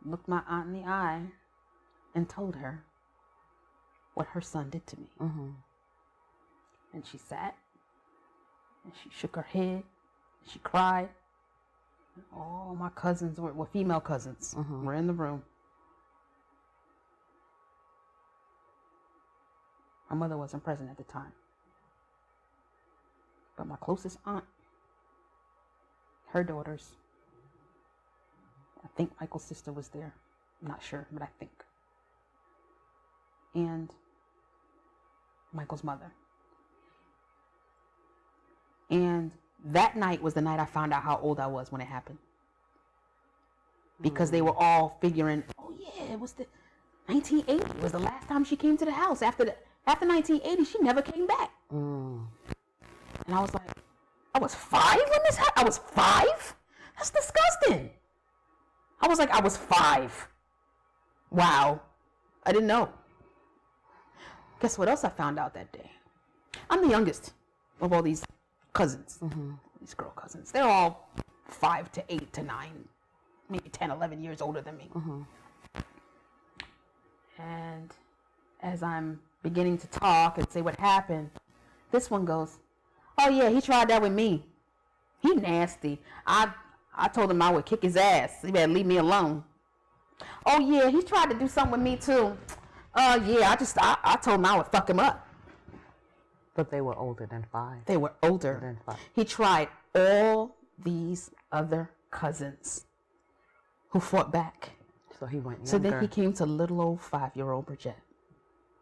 looked my aunt in the eye and told her what her son did to me. Mm-hmm. And she sat and she shook her head. She cried. And all my cousins were female cousins, were in the room. My mother wasn't present at the time. But my closest aunt, her daughters, I think Michael's sister was there. I'm not sure, but I think. And Michael's mother. And that night was the night I found out how old I was when it happened. Because they were all figuring, oh yeah, it was the 1980. It was the last time she came to the house. After 1980, she never came back. And I was like, I was 5 when this happened? I was 5? That's disgusting. I was like, I was 5. Wow. I didn't know. Guess what else I found out that day? I'm the youngest of all these cousins, these girl cousins. They're all 5 to 8 to 9, maybe 10, 11 years older than me. And as I'm beginning to talk and say what happened, this one goes, oh yeah, he tried that with me. He nasty. I told him I would kick his ass. He better leave me alone. Oh yeah, he tried to do something with me too. Yeah, I told him I would fuck him up. But they were older than 5. They were older than 5. He tried all these other cousins who fought back. So he went younger. So then he came to little old 5-year-old Bridgette,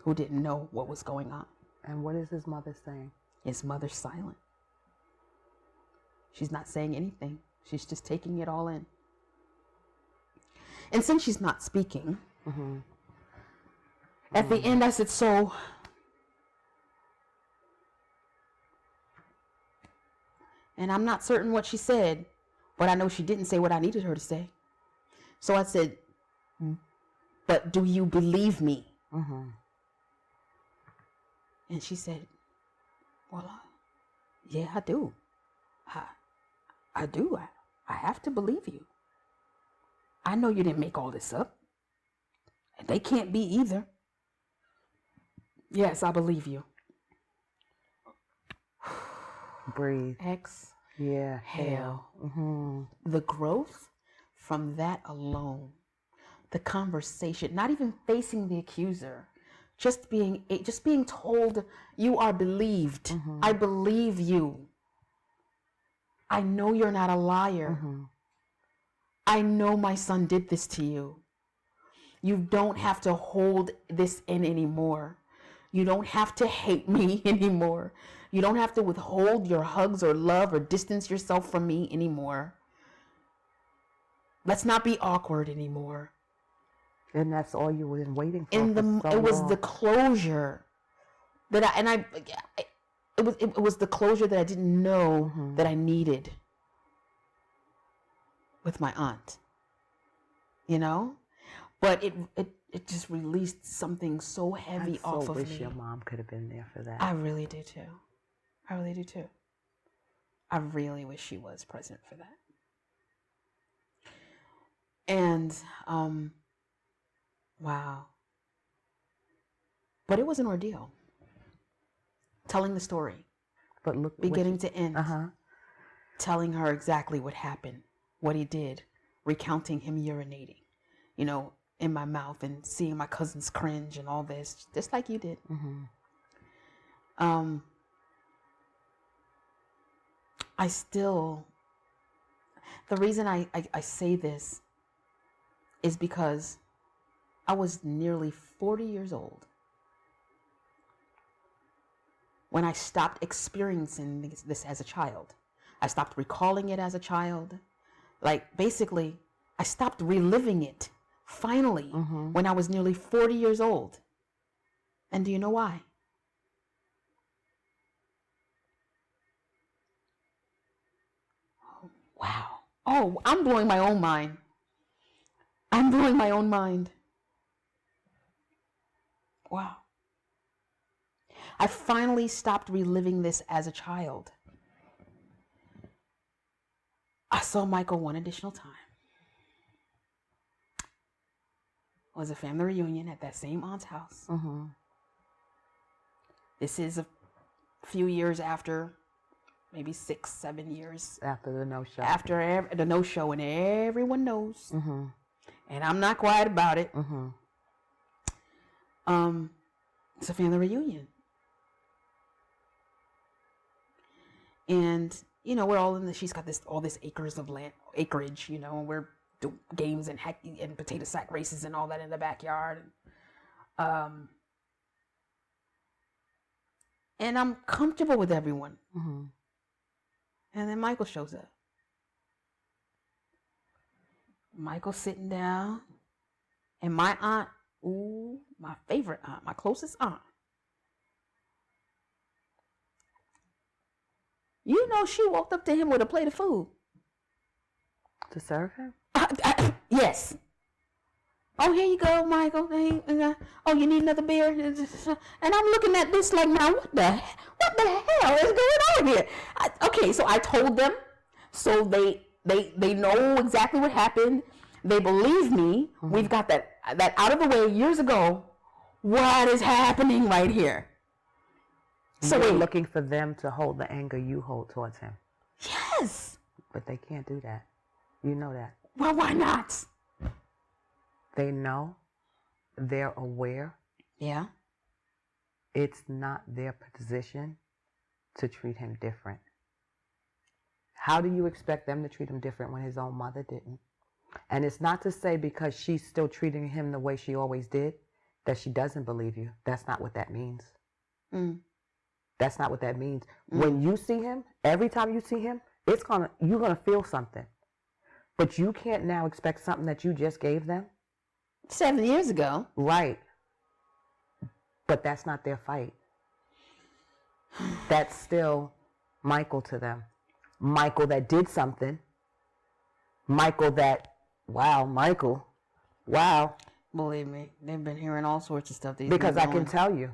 who didn't know what was going on. And what is his mother saying? His mother's silent. She's not saying anything. She's just taking it all in. And since she's not speaking, at the end I said, so and I'm not certain what she said, but I know she didn't say what I needed her to say. So I said, but do you believe me? And she said, well, yeah, I do. I do. I have to believe you. I know you didn't make all this up. And they can't be either. Yes, I believe you. Breathe. Exhale. The growth from that alone, the conversation, not even facing the accuser, just being told you are believed. I believe you. I know you're not a liar. I know my son did this to you. You don't have to hold this in anymore. You don't have to hate me anymore. You don't have to withhold your hugs or love or distance yourself from me anymore. Let's not be awkward anymore. And that's all you were waiting for. It was the closure that it was the closure that I didn't know that I needed with my aunt. You know? But it just released something so heavy off of me. I wish your mom could have been there for that. I really do too. I really do too. I really wish she was present for that. And wow. But it was an ordeal. Telling the story. But look, beginning to end. Telling her exactly what happened, what he did, recounting him urinating, in my mouth and seeing my cousins cringe and all this, just like you did. The reason I say this is because I was nearly 40 years old when I stopped experiencing this as a child. I stopped recalling it as a child. Like, basically, I stopped reliving it, finally, when I was nearly 40 years old. And do you know why? Oh, wow. Oh, I'm blowing my own mind. Wow. I finally stopped reliving this as a child. I saw Michael one additional time. was a family reunion at that same aunt's house. Mm-hmm. This is a few years after, maybe 6, 7 years After the no-show. after the no-show, and everyone knows. Mm-hmm. And I'm not quiet about it. Mm-hmm. It's a family reunion. And, you know, we're all in she's got all this acres of land, acreage, you know, and we're doing games and potato sack races and all that in the backyard. And I'm comfortable with everyone. Mm-hmm. And then Michael shows up. Michael's sitting down. And my aunt, my favorite aunt, my closest aunt. You know, she walked up to him with a plate of food. To serve him? Yes. Oh, here you go, Michael. Oh, you need another beer? And I'm looking at this like, now, what the hell is going on here? Okay, so I told them. So they know exactly what happened. They believe me. Mm-hmm. We've got that out of the way years ago. What is happening right here? So we're looking for them to hold the anger you hold towards him. Yes. But they can't do that. You know that. Well, why not? They know. They're aware. Yeah. It's not their position to treat him different. How do you expect them to treat him different when his own mother didn't? And it's not to say because she's still treating him the way she always did that she doesn't believe you. That's not what that means. Mm. That's not what that means. Mm. When you see him, every time you see him, you're gonna feel something. But you can't now expect something that you just gave them. 7 years ago. Right. But that's not their fight. That's still Michael to them. Michael that did something. Michael that, Michael. Believe me, they've been hearing all sorts of stuff. Because I can tell you,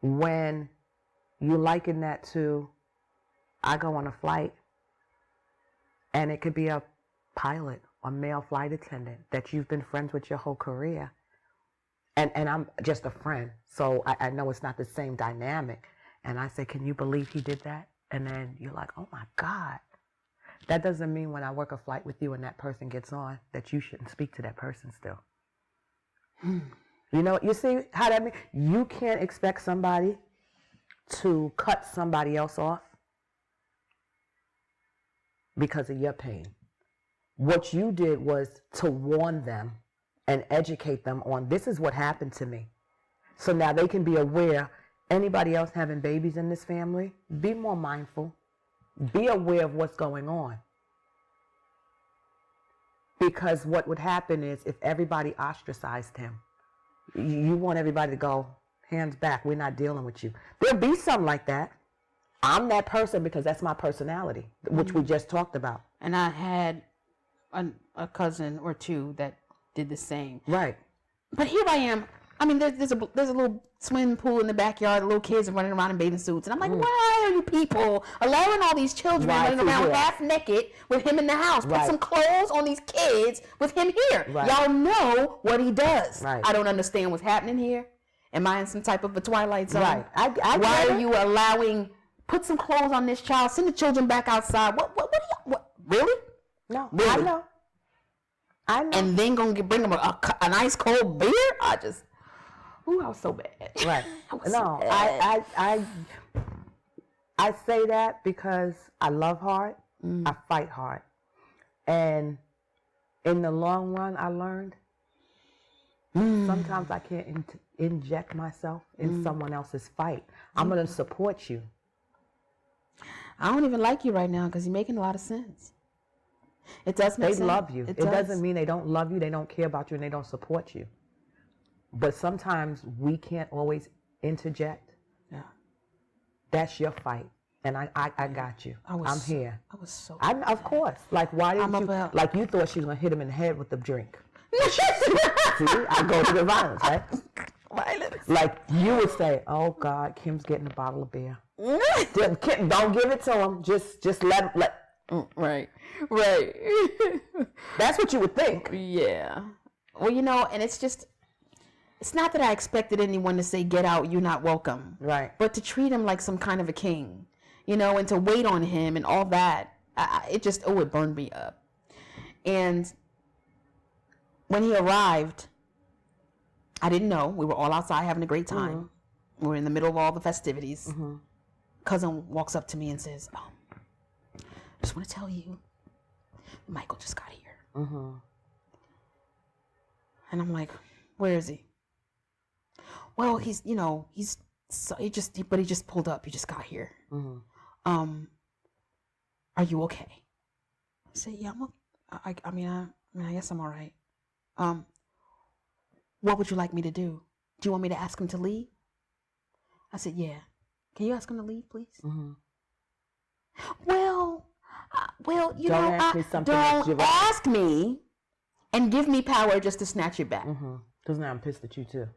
when you liken that to, I go on a flight, and it could be a pilot or male flight attendant that you've been friends with your whole career. And I'm just a friend, so I know it's not the same dynamic. And I say, can you believe he did that? And then you're like, oh my God. That doesn't mean when I work a flight with you and that person gets on that you shouldn't speak to that person still. You know, you see how that means? You can't expect somebody to cut somebody else off because of your pain. What you did was to warn them and educate them on, this is what happened to me. So now they can be aware. Anybody else having babies in this family, be more mindful. Be aware of what's going on. Because what would happen is if everybody ostracized him, you want everybody to go, hands back, we're not dealing with you. There'll be something like that. I'm that person because that's my personality, which we just talked about. And I had a cousin or two that did the same. Right. But here I am. I mean, there's a little swimming pool in the backyard. The little kids are running around in bathing suits, and I'm like, why are you people allowing all these children running around half naked with him in the house? Put some clothes on these kids with him here. Right. Y'all know what he does. Right. I don't understand what's happening here. Am I in some type of a twilight zone? Right. Why are you allowing? Put some clothes on this child. Send the children back outside. What? Really? No. Really? I know. And then gonna bring him a ice cold beer? I was so bad. Right. I say that because I love hard. I fight hard. And in the long run, I learned sometimes I can't inject myself in someone else's fight. I'm going to support you. I don't even like you right now because you're making a lot of sense. It does make sense. They love you. It doesn't mean they don't love you, they don't care about you, and they don't support you. But sometimes we can't always interject. Yeah. That's your fight. And I got you. I'm here. I was so of course. Like, why didn't you? Like, you thought she was going to hit him in the head with the drink. See, I go to the violence, right? Violence. Like, you would say, oh, God, Kim's getting a bottle of beer. Don't give it to him. Just let Right. That's what you would think. Yeah. Well, you know, and it's not that I expected anyone to say, get out, you're not welcome. Right. But to treat him like some kind of a king, you know, and to wait on him and all that, it burned me up. And when he arrived, I didn't know. We were all outside having a great time. Mm-hmm. We were in the middle of all the festivities. Mm-hmm. Cousin walks up to me and says, I just want to tell you, Michael just got here. Mm-hmm. And I'm like, where is he? Well, he just pulled up. He just got here. Mm-hmm. Are you okay? I said, yeah, I'm okay. I guess I'm all right. What would you like me to do? Do you want me to ask him to leave? I said, yeah. Can you ask him to leave, please? Mm-hmm. Well, don't ask me something don't ask me and give me power just to snatch it back. Because now I'm pissed at you too.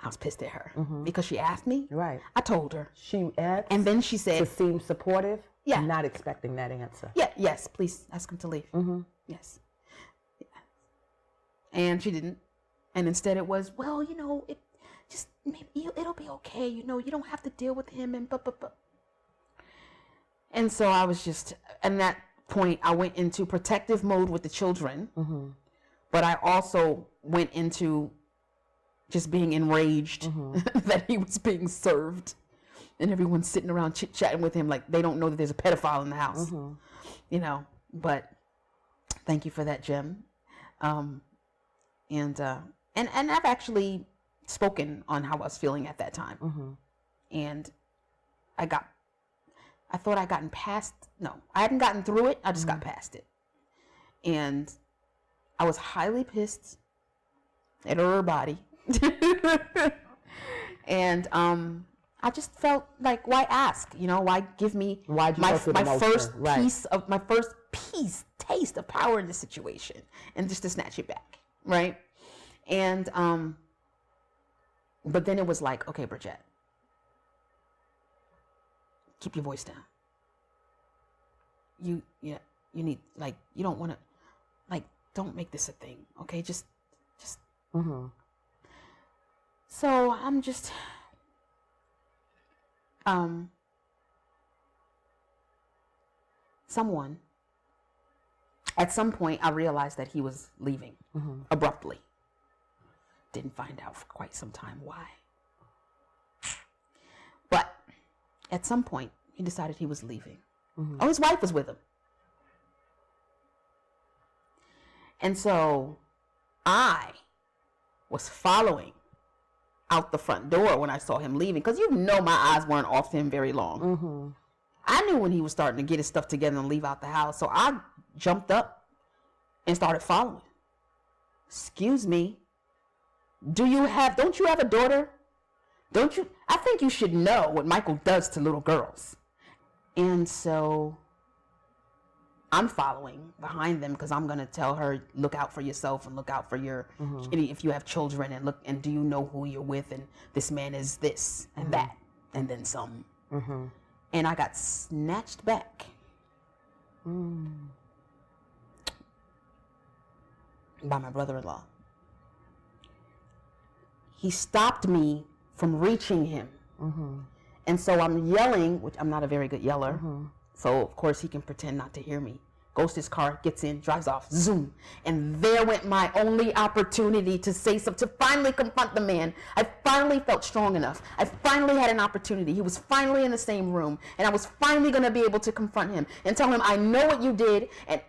I was pissed at her because she asked me. Right. I told her. She asked. And then she said. To seem supportive. Yeah. Not expecting that answer. Yeah. Yes. Please ask him to leave. Mm-hmm. Yes. Yeah. And she didn't. And instead it was, well, you know, it'll be okay. You know, you don't have to deal with him and blah. And so I was just, at that point, I went into protective mode with the children. Mm-hmm. But I also went into just being enraged that he was being served. And everyone's sitting around chit-chatting with him like they don't know that there's a pedophile in the house. Mm-hmm. You know, but thank you for that, Jim. And I've actually spoken on how I was feeling at that time. Mm-hmm. And I thought I'd gotten past, no, I hadn't gotten through it. I just got past it. And I was highly pissed at her body. And I just felt like, why ask? You know, why give me my first taste of power in this situation, and just to snatch it back, right? And but then it was like, okay, Bridgette, keep your voice down. You need, like, you don't want to, like, don't make this a thing, okay? Just. Mm-hmm. So I'm just, at some point I realized that he was leaving abruptly. Didn't find out for quite some time why. But at some point he decided he was leaving. Mm-hmm. Oh, his wife was with him. And so I was following out the front door when I saw him leaving, because my eyes weren't off him very long. Mm-hmm. I knew when he was starting to get his stuff together and leave out the house, so I jumped up and started following. Excuse me, don't you have a daughter? Don't you? I think you should know what Michael does to little girls. And so I'm following behind them because I'm going to tell her, look out for yourself and look out for your, if you have children, and look, and do you know who you're with? And this man is this and that, and then some. Mm-hmm. And I got snatched back. By my brother-in-law. He stopped me from reaching him. Mm-hmm. And so I'm yelling, which I'm not a very good yeller. Mm-hmm. So, of course, he can pretend not to hear me. Goes to his car, gets in, drives off, zoom. And there went my only opportunity to say something, to finally confront the man. I finally felt strong enough. I finally had an opportunity. He was finally in the same room. And I was finally going to be able to confront him and tell him, I know what you did. And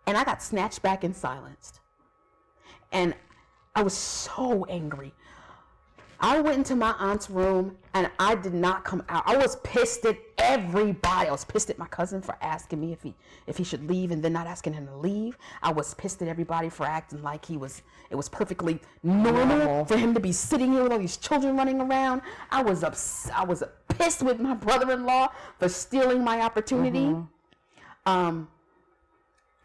I got snatched back and silenced. And I was so angry. I went into my aunt's room and I did not come out. I was pissed at everybody. I was pissed at my cousin for asking me if he should leave and then not asking him to leave. I was pissed at everybody for acting like it was perfectly normal for him to be sitting here with all these children running around. I was pissed with my brother-in-law for stealing my opportunity. I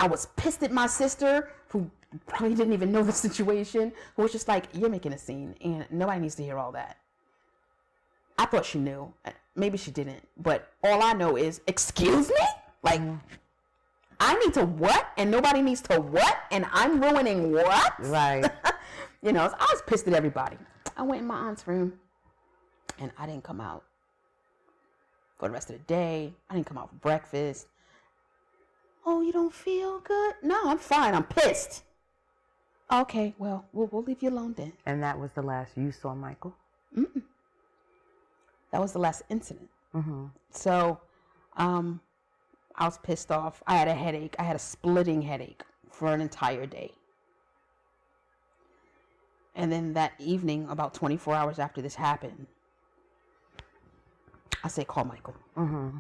was pissed at my sister, who probably didn't even know the situation, who was just like, you're making a scene and nobody needs to hear all that. I thought she knew. Maybe she didn't. But all I know is, excuse me? Like, I need to what? And nobody needs to what? And I'm ruining what? Right. You know, I was pissed at everybody. I went in my aunt's room and I didn't come out for the rest of the day. I didn't come out for breakfast. Oh, you don't feel good? No, I'm fine. I'm pissed. Okay, well, we'll leave you alone then. And that was the last you saw Michael? Mm-mm. That was the last incident. Mm-hmm. So, I was pissed off. I had a headache. I had a splitting headache for an entire day. And then that evening, about 24 hours after this happened, I said, call Michael. Mm-hmm.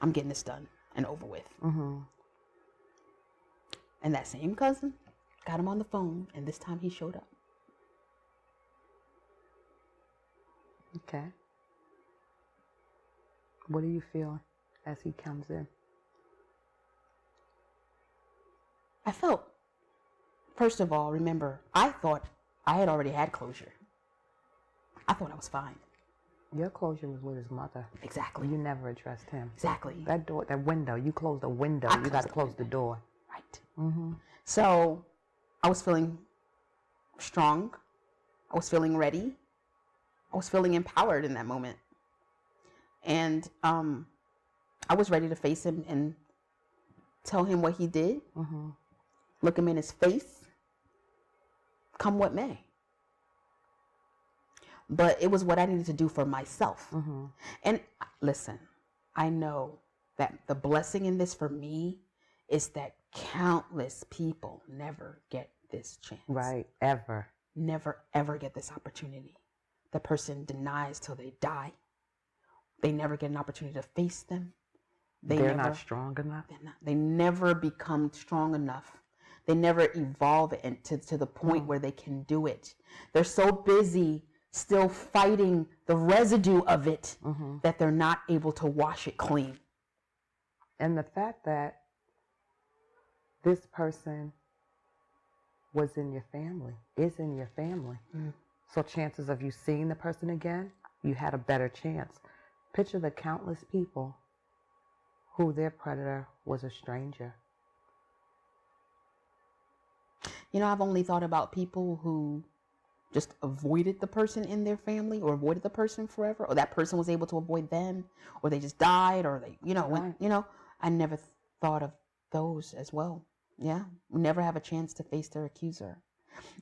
I'm getting this done and over with. Mm-hmm. And that same cousin got him on the phone, and this time he showed up. Okay. What do you feel as he comes in? I felt, first of all, remember, I thought I had already had closure. I thought I was fine. Your closure was with his mother. Exactly. You never addressed him. Exactly. That door, that window, you closed the window. You got to close the door. Right. Mm-hmm. So I was feeling strong. I was feeling ready. I was feeling empowered in that moment. And I was ready to face him and tell him what he did. Mm-hmm. Look him in his face. Come what may. But it was what I needed to do for myself. Mm-hmm. And listen, I know that the blessing in this for me is that countless people never get this chance. Right. Ever. Never, ever get this opportunity. The person denies till they die. They never get an opportunity to face them. They're not strong enough. They never become strong enough. They never evolve to the point where they can do it. They're so busy still fighting the residue of it that they're not able to wash it clean. And the fact that this person was in your family, is in your family. Mm. So chances of you seeing the person again, you had a better chance. Picture the countless people who their predator was a stranger. You know, I've only thought about people who just avoided the person in their family or avoided the person forever, or that person was able to avoid them, or they just died, or they, I never thought of those as well. Yeah. Never have a chance to face their accuser.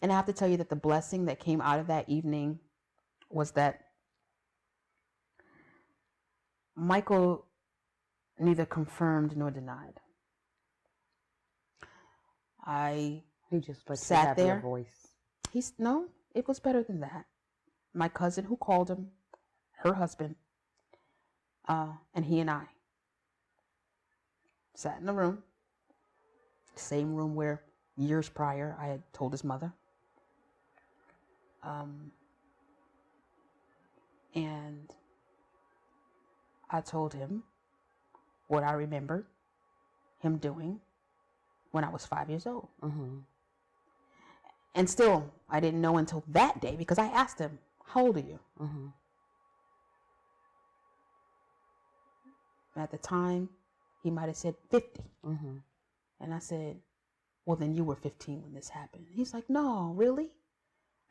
And I have to tell you that the blessing that came out of that evening was that Michael neither confirmed nor denied. He just sat there. Voice. It was better than that. My cousin who called him, her husband, and he and I sat in the room, same room where years prior I had told his mother. And I told him what I remembered him doing when I was 5 years old. Mm-hmm. And still, I didn't know until that day because I asked him, how old are you? Mm-hmm. At the time, he might have said 50. Mm-hmm. And I said, well, then you were 15 when this happened. He's like, no, really?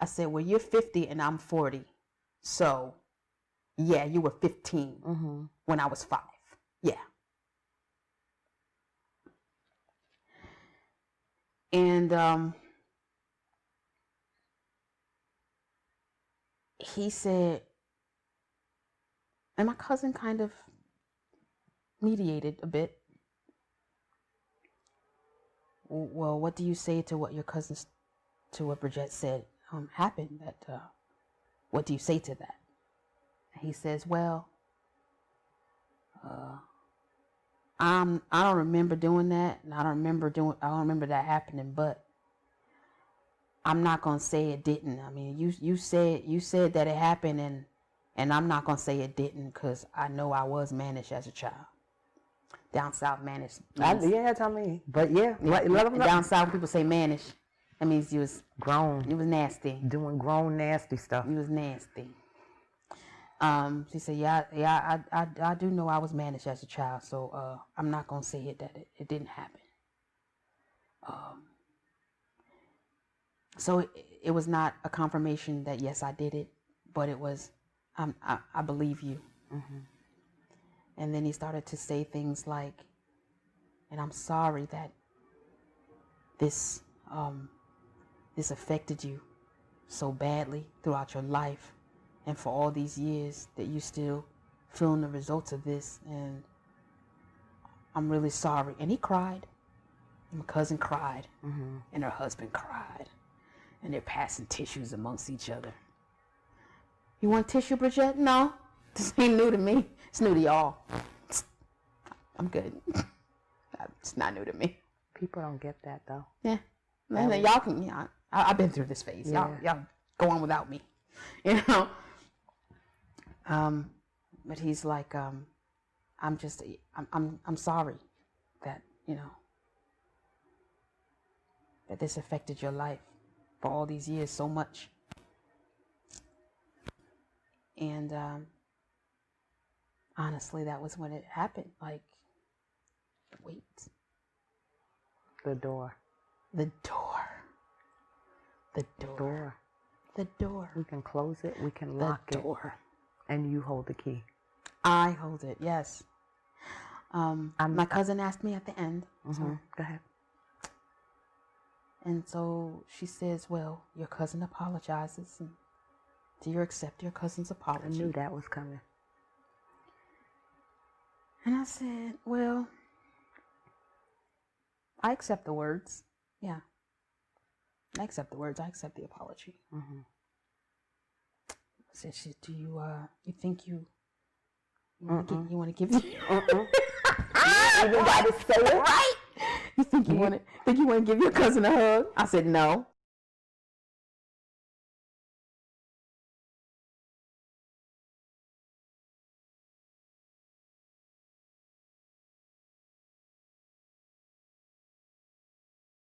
I said, well, you're 50 and I'm 40. So, yeah, you were 15 when I was 5. Yeah. And he said, and my cousin kind of mediated a bit. Well, what do you say to what your cousins, to what Bridgette said happened? What do you say to that? And he says, well, I don't remember doing that, and I don't remember that happening, but I'm not gonna say it didn't. I mean, you said that it happened, and I'm not gonna say it didn't because I know I was managed as a child. Down south, managed. Yeah, tell me. But yeah, let them know. Down south, people say managed. That means you was grown. You was nasty. Doing grown nasty stuff. You was nasty. She said, yeah, I do know I was managed as a child, so I'm not gonna say it that it didn't happen. So it was not a confirmation that yes, I did it, but it was, I believe you. Mm-hmm. And then he started to say things like, and I'm sorry that this affected you so badly throughout your life, and for all these years that you still feeling the results of this, and I'm really sorry. And he cried, and my cousin cried, Mm-hmm. and her husband cried, and they're passing tissues amongst each other. You want tissue, Bridgette? No, this ain't new to me. It's new to y'all. I'm good. It's not new to me. People don't get that though. Yeah, and then y'all can. Yeah, I've been through this phase. Yeah. Y'all go on without me. You know. But he's like, I'm sorry that that this affected your life for all these years so much. And honestly, that was when it happened. Like, wait. The door. The door. The door. Door. The door. We can close it. We can The lock it. door. And you hold the key. I hold it. Yes. My cousin asked me at the end. Mm-hmm. So, Go ahead. and so she says, "Well, your cousin apologizes. And do you accept your cousin's I apology?" knew that was coming. And I said, "Well, I accept the words. Yeah. I accept the words. I accept the apology." Mm-hmm. I said, "Do you think you want to give you You got to say it right? You think you want to give your cousin a hug?" I said, "No."